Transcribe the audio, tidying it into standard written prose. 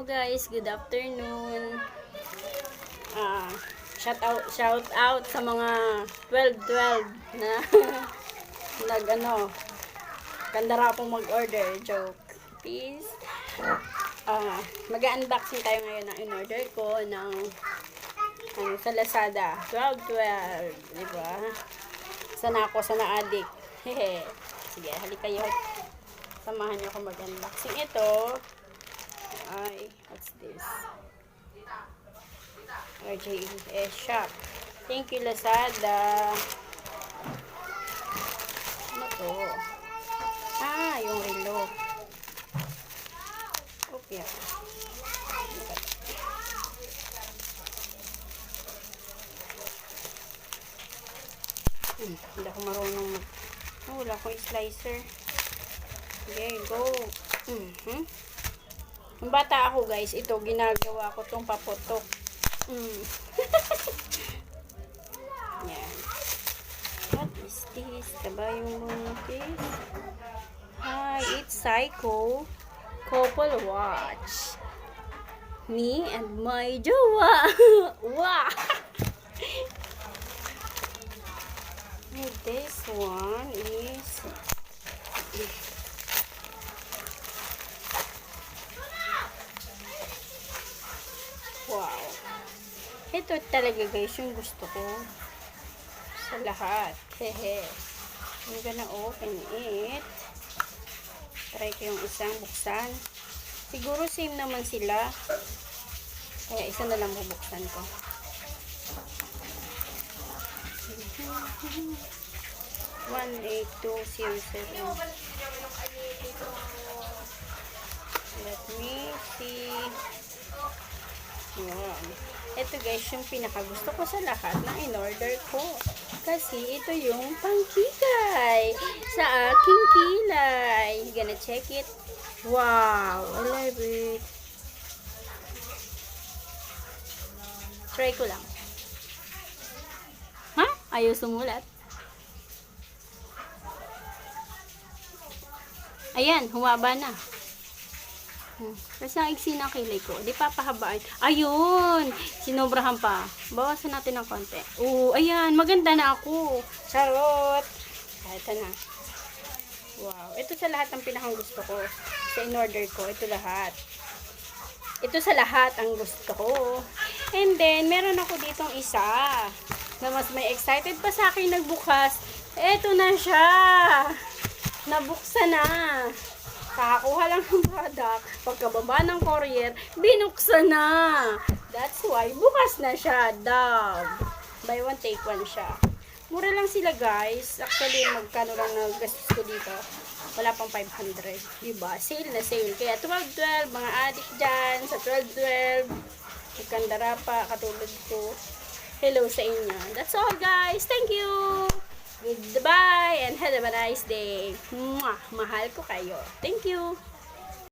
guys, good afternoon. Shout out sa mga 12-12 na kandara pong mag-order. Joke. Please. Mag-unboxing tayo ngayon ng in-order ko ng sa Lazada. 12-12. Diba? Sana addict. Hehe. Sige, halika kayo. Samahan niyo ako mag-unboxing. Ito ay, what's this? RJS Shop. Thank you, Lazada. Ano to? Yung relo. Okay. Hindi ako marunong wala akong slicer. Okay, go. Nung bata ako, guys, ito, ginagawa ko tong paputok. Yan. What is this? Kabayong buntis. Hi, it's Psycho Couple Watch. Me and my jowa. Wow! This one is wow. Ito talaga guys yung gusto ko sa lahat. Hehe. I'm gonna open it. Try ko yung isang buksan. Siguro same naman sila. Kaya isa na lang bubuksan ko. 18207. Let me see. Yan. Ito guys, yung pinakagusto ko sa lahat na in-order ko. Kasi ito yung pangkikay sa aking kilay. Gonna check it. Wow! I love it. Try ko lang. Ayaw sumulat. Ayan, humaba na. Kasi ang iksi ng kilay ko. Di papahabaan. Ayun! Sinobrahan pa. Bawasan natin ng konti. Ayan. Maganda na ako. Charot! Ito na. Wow. Ito sa lahat ang pinakang gusto ko. Sa in-order ko. Ito lahat. Ito sa lahat ang gusto ko. And then, meron ako ditong isa na mas may excited pa sa akin nagbukas. Eto na siya. Nabuksan na. Kakakuha lang ng product. Pagkababa ng courier, binuksan na. That's why, bukas na siya. Dove. Buy one, take one siya. Mura lang sila guys. Actually, magkano lang nagastos ko dito. Wala pang 500. Diba? Sale na sale. Kaya 12-12, mga addict dyan sa 12-12. Magkandara pa, katulad ko. Hello sa inyo. That's all guys. Thank you. Goodbye and have a nice day. Mwah! Mahal ko kayo. Thank you.